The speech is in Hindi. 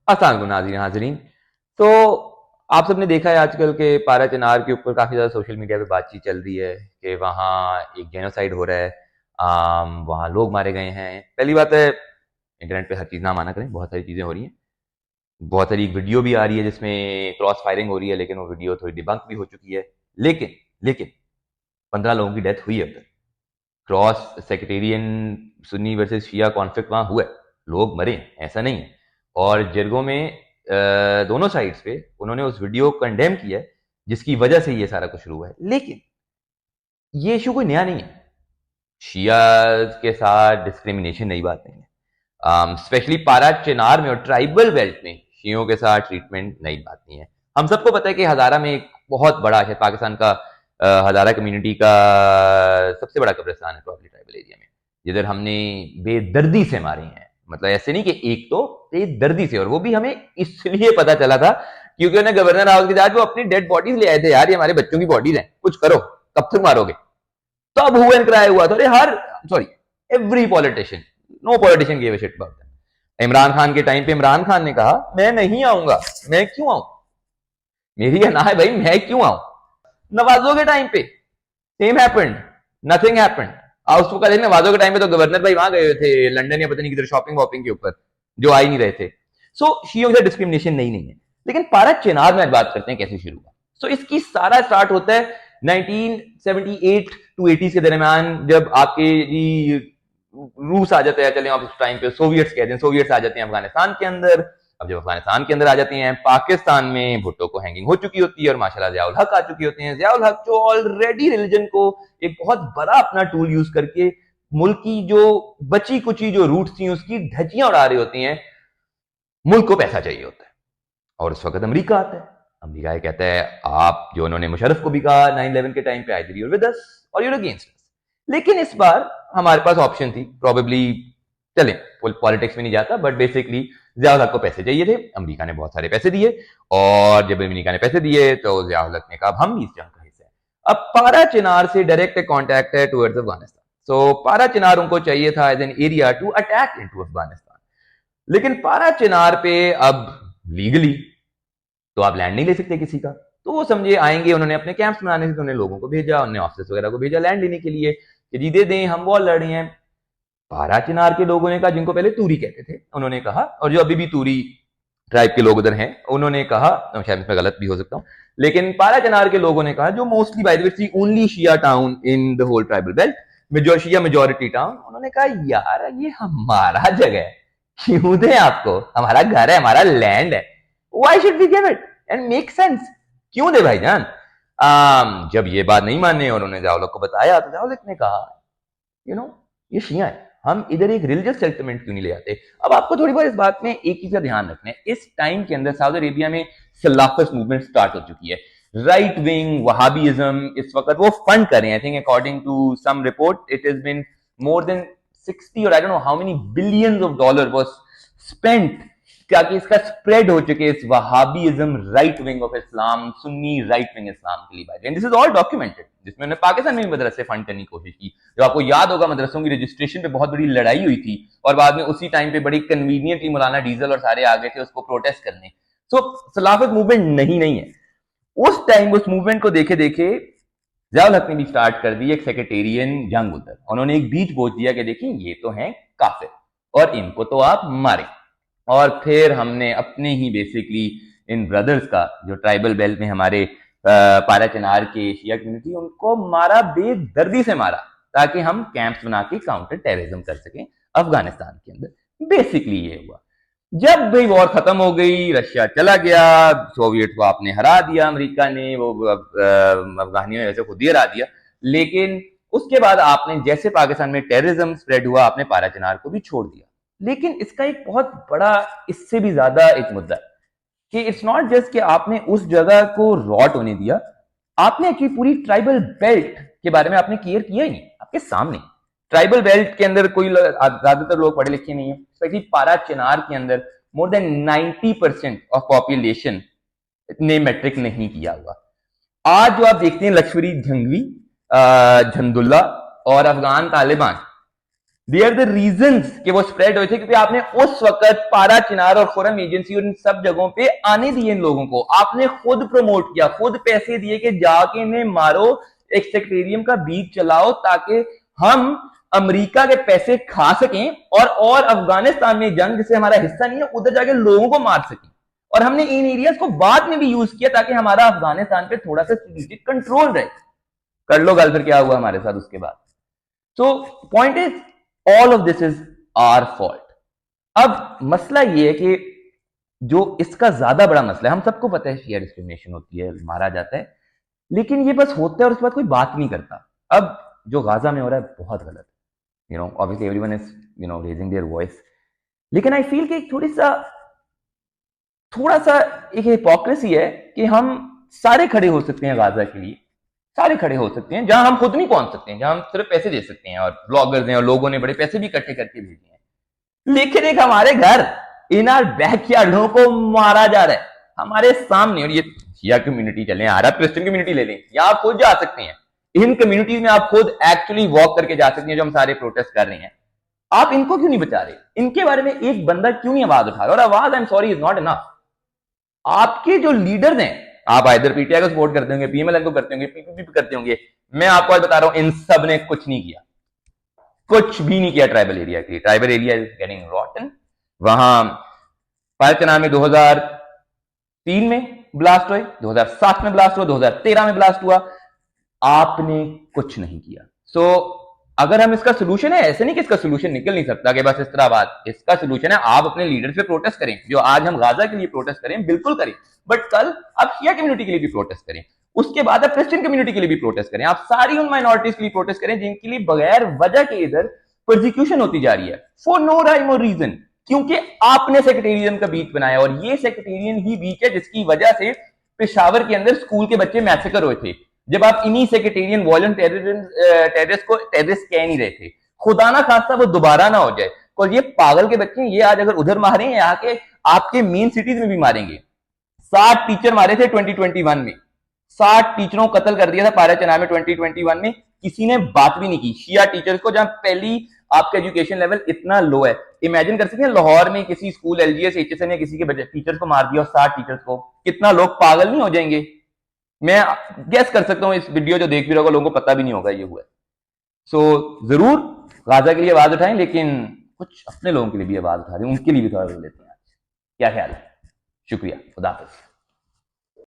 अस्सलाम नाज़रीन हाज़रीन। तो आप सबने देखा है आजकल के पारा चिनार के ऊपर काफ़ी ज़्यादा सोशल मीडिया पे बातचीत चल रही है कि वहाँ एक जेनोसाइड हो रहा है। वहाँ लोग मारे गए हैं। पहली बात है, इंटरनेट पे हर चीज़ ना माना करें, बहुत सारी चीज़ें हो रही हैं। बहुत सारी वीडियो भी आ रही है जिसमें क्रॉस फायरिंग हो रही है, लेकिन वो वीडियो थोड़ी डिबंक भी हो चुकी है। लेकिन लेकिन 15 लोगों की डेथ हुई है उधर। क्रॉस सेक्टेरियन सुन्नी वर्सेस शिया कॉन्फ्लिक्ट वहाँ हुआ है, लोग मरे हैं, ऐसा नहीं है। और जिरगों में दोनों साइड्स पे उन्होंने उस वीडियो को कंडेम किया है, जिसकी वजह से ये सारा कुछ शुरू हुआ है। लेकिन ये इशू कोई नया नहीं है। शिया के साथ डिस्क्रिमिनेशन नई बात नहीं है। स्पेशली पारा चिनार में और ट्राइबल बेल्ट में शियों के साथ ट्रीटमेंट नई बात नहीं है। हम सबको पता है कि हजारा में एक बहुत बड़ा शायद पाकिस्तान का हजारा कम्युनिटी का सबसे बड़ा कब्रिस्तान है प्रॉब्ली ट्राइबल एरिया में, जिधर हमने बेदर्दी से मारे हैं। मतलब ऐसे नहीं कि एक तो बेदर्दी से, और वो भी हमें इसलिए पता चला था क्योंकि उन्हें गवर्नर हाउस के साथ वो अपनी डेड बॉडीज ले आए थे। यार ये हमारे बच्चों की बॉडीज हैं, कुछ करो, कब तक मारोगे? तब हु एंड क्राई हुआ था। अरे हर sorry every politician, no politician give a shit about that. Imran Khan के टाइम पे इमरान खान ने कहा मैं नहीं आऊंगा। मैं क्यों आऊं? मेरी ना है भाई, मैं क्यों आऊं? नवाजों के टाइम पे सेम हैपेंड, नथिंग हैपेंड। उसको कल नवाजों के टाइम पे तो गवर्नर भाई वहां गए थे लंदन या पता नहीं किधर शॉपिंग वॉपिंग के ऊपर, जो आ ही नहीं रहे थे। सो शियों का डिस्क्रिमिनेशन नहीं है। लेकिन पारा चिनार में बात करते हैं कैसे शुरू हुआ। सो इसकी सारा स्टार्ट होता है 1978 टू 80 के दरमियान, जब आपके रूस आ जाते हैं, चले आप उस टाइम पे सोवियट्स कहते हैं, सोवियट्स आ जाते हैं अफगानिस्तान के अंदर। अब जब अफगानिस्तान के अंदर आ जाती हैं, पाकिस्तान में भुट्टो को हैंगिंग हो चुकी होती है और माशाल्लाह ज़ियाउल हक आ चुकी होती हैं। ज़ियाउल हक जो ऑलरेडी रिलीजन को एक बहुत बड़ा अपना टूल यूज करके मुल्क की जो बची कुची जो रूट्स थी उसकी धज्जियां उड़ा रही होती हैं। मुल्क को पैसा चाहिए होता है और उस वक्त अमेरिका आता है। अमेरिका ये कहता है, आप जो उन्होंने मुशर्रफ को भी कहा 9/11 के टाइम पे, आइदर यूर विद अस और यूर अगेंस्ट अस। लेकिन इस बार हमारे पास ऑप्शन थी, प्रोबेबली चले पॉलिटिक्स में नहीं जाता, बट बेसिकली ज़ियाउल हक को पैसे चाहिए थे। अमेरिका ने बहुत सारे पैसे दिए, और जब अमेरिका ने पैसे दिए तो ज़ियाउल हक ने कहा हम भी इस जंग का हिस्सा है। अब पारा चिनार से डायरेक्ट कॉन्टैक्ट है towards Afghanistan. So Parachinar उनको चाहिए था as an area to attack into Afghanistan. लेकिन पारा चिनार पे अब लीगली तो आप लैंड नहीं ले सकते किसी का। तो वो समझे आएंगे, उन्होंने अपने कैंप्स बनाने से, उन्होंने लोगों को भेजा, उन्होंने ऑफिसर्स वगैरह को भेजा लैंड लेने के लिए कि जी दे दें, हम वॉर लड़ रहे हैं। पारा चिनार के लोगों ने कहा, जिनको पहले तूरी कहते थे, उन्होंने कहा, और जो अभी भी तूरी ट्राइब के लोग उधर हैं, उन्होंने कहा, शायद इसमें गलत भी हो सकता हूँ, लेकिन पारा चिनार के लोगों ने कहा, जो mostly by the way the only Shia town in the whole tribal belt, Shia majority town, उन्होंने कहा यार ये हमारा जगह है, क्यों दें आपको? हमारा घर है, हमारा लैंड है, why should we give it and make sense? क्यों दे भाईजान? जब ये बात नहीं माने और उन्होंने ज़ियाउल हक को बताया, तो ज़ियाउल हक ने कहा यू नो ये शिया है, हम इधर एक रिलीजियस सेटलमेंट क्यों नहीं ले आते? अब आपको थोड़ी बार इस बात में एक चीज का ध्यान रखना है, इस टाइम के अंदर सऊदी अरेबिया में सलाफिस्ट मूवमेंट स्टार्ट हो चुकी है। राइट विंग वहाबीइज्म इस वक्त वो फंड कर रहे हैं। I think according to some report it has been more than 60 और I don't know how many billions of dollar was spent ताकि इसका स्प्रेड हो चुके इस Wahhabism right wing of Islam, Sunni right wing Islam के लिए। And this is all documented, जिसमें उन्होंने पाकिस्तान में भी मदरसे फंड करने की कोशिश की। जो आपको याद होगा, मदरसों की रजिस्ट्रेशन पे बहुत बड़ी लड़ाई हुई थी, और बाद में उसी टाइम पे बड़ी कन्वीनियंटली मौलाना डीजल और सारे आ गए थे उसको प्रोटेस्ट करने। सो सलाफत मूवमेंट नहीं है। उस टाइम उस मूवमेंट को देखे देखे ज़ियाउल हक ने भी स्टार्ट कर दी एक सेक्रेटेरियन जंग उधर। उन्होंने एक बीच बोझ दिया कि देखिए ये तो हैं काफिर और इनको तो आप मारें। और फिर हमने अपने ही बेसिकली इन ब्रदर्स का, जो ट्राइबल बेल्ट में हमारे पारा चिनार के शिया कम्युनिटी, उनको मारा, बेदर्दी से मारा, ताकि हम कैंप्स बना के काउंटर टेररिज्म कर सकें अफगानिस्तान के अंदर। बेसिकली ये हुआ। जब भाई वॉर खत्म हो गई, रशिया चला गया, सोवियत को आपने हरा दिया, अमेरिका ने वो अफगानियों ने वैसे खुद ही हरा दिया। लेकिन उसके बाद आपने जैसे पाकिस्तान में टेररिज्म स्प्रेड हुआ, आपने पारा चिनार को भी छोड़ दिया। लेकिन इसका एक बहुत बड़ा, इससे भी ज्यादा एक मुद्दा है कि इट्स नॉट जस्ट कि आपने उस जगह को रॉट होने दिया, आपने एक्चुअली पूरी ट्राइबल बेल्ट के बारे में आपने क्लियर किया ही नहीं आपके सामने। ट्राइबल बेल्ट के अंदर कोई ज्यादातर लोग पढ़े लिखे नहीं है, स्पेशली पारा चिनार के अंदर मोर देन 90% ऑफ पॉपुलेशन ने मैट्रिक नहीं किया हुआ। आज जो आप देखते हैं लश्करी जंगवी, झंदुल्ला और Afghan Taliban, they are the reasons कि वो स्प्रेड हुए थे, क्योंकि आपने उस वक्त पारा, चिनार और खुरम एजेंसी और इन सब जगहों पे आने दिए इन लोगों को। आपने खुद प्रमोट किया, खुद पैसे दिए कि जाके इन्हें मारो, एक सेक्रेटेरियम का बीच चलाओ ताकि हम अमेरिका के पैसे खा सकें और अफगानिस्तान में जंग जिसे हमारा हिस्सा नहीं है उधर जाके लोगों को मार सकें। और हमने इन एरियाज को बाद में भी यूज किया ताकि हमारा अफगानिस्तान पे थोड़ा सा स्ट्रेटेजिक कंट्रोल रहे। कर लो गल, फिर क्या हुआ हमारे साथ उसके बाद। So point is all of this is our fault. अब मसला ये है कि जो इसका ज्यादा बड़ा मसला है, हम सबको पता है शिया डिस्क्रिमिनेशन होती है, मारा जाता है, लेकिन ये बस होता है और उसके बाद कोई बात नहीं करता। अब जो गाजा में हो रहा है बहुत गलत है, obviously everyone is raising their voice, लेकिन आई फील कि थोड़ा सा एक हिपोक्रेसी है कि हम सारे खड़े हो सकते हैं गाजा के लिए, सारे खड़े हो सकते हैं जहां हम खुद नहीं पहुंच सकते हैं, जहां हम सिर्फ पैसे दे सकते हैं और ब्लॉगर्स हैं और लोगों ने बड़े पैसे भी इकट्ठे करके भेजे हैं। लेकिन एक हमारे घर इन आर बैकयार्ड लोगों को मारा जा रहा है हमारे सामने। और ये शिया कम्युनिटी चले, अरब क्रिश्चियन कम्युनिटी ले लें, या आप खुद जा सकते हैं इन कम्युनिटीज में, आप खुद एक्चुअली वॉक करके जा सकते हैं, जो हम सारे प्रोटेस्ट कर रहे हैं। आप इनको क्यों नहीं बचा रहे? इनके बारे में एक बंदा क्यों नहीं आवाज उठा रहा? और आवाज, I am sorry, is not enough. आपके जो लीडर्स हैं, आप इधर पीटीआई को सपोर्ट करते होंगे, पीएमएलएन को करते होंगे, पीपीपी को करते होंगे, मैं आपको आज बता रहा हूं इन सब ने कुछ नहीं किया, कुछ भी नहीं किया ट्राइबल एरिया के लिए। Tribal area is getting रॉटन। वहां पालचना में 2003 में ब्लास्ट हुए, 2007 में ब्लास्ट हुआ, 2013 में ब्लास्ट हुआ, आपने कुछ नहीं किया। सो अगर हम इसका सोल्यूशन है, ऐसे नहीं कि इसका सोल्यूशन निकल नहीं सकता कि बस इस तरह बात, इसका सोल्यूशन है आप अपने लीडर्स पे प्रोटेस्ट करें, जो आज हम गाजा के लिए प्रोटेस्ट करें बिल्कुल करें, बट कल आप शिया कम्युनिटी के लिए भी प्रोटेस्ट करें, उसके बाद आप क्रिश्चियन कम्युनिटी के लिए भी प्रोटेस्ट करें, आप सारी उन माइनॉरिटीज के लिए प्रोटेस्ट करें जिनके लिए बगैर वजह के इधर प्रोसिक्यूशन होती जा रही है फॉर नो राइम और रीजन, क्योंकि आपने सेक्रेटेरियन का बीच बनाया। और ये सेक्रेटेरियन ही बीच है जिसकी वजह से पेशावर के अंदर स्कूल के बच्चे मैसेकर हुए थे, जब आप इन्हीं सेक्रेटेरियन वॉयलेंट टेररिस्ट को टेररिस्ट कह नहीं रहे थे। खुदा ना खास्ता वो दोबारा ना हो जाए, और ये पागल के बच्चे ये आज अगर उधर मारे हैं, आके आपके मेन सिटीज में भी मारेंगे। 60 टीचर मारे थे 2021 में, 60 टीचरों को कत्ल कर दिया था पारा चना में 2021 में, किसी ने बात भी नहीं की। शिया टीचर्स को, जहां पहली आपका एजुकेशन लेवल इतना लो है, इमेजिन कर सकते हैं लाहौर में किसी स्कूल एलजीएस एचएसएन या किसी के टीचर्स को मार दिया, 60 टीचर्स को, कितना लोग पागल नहीं हो जाएंगे? मैं गेस कर सकता हूं इस वीडियो जो देख भी रहा होगा लोगों को पता भी नहीं होगा ये हुआ है। सो जरूर गाजा के लिए आवाज उठाएं, लेकिन कुछ अपने लोगों के लिए भी आवाज उठा दें, उनके लिए भी थोड़ा लेते हैं। क्या ख्याल है? शुक्रिया, खुदा हाफिज।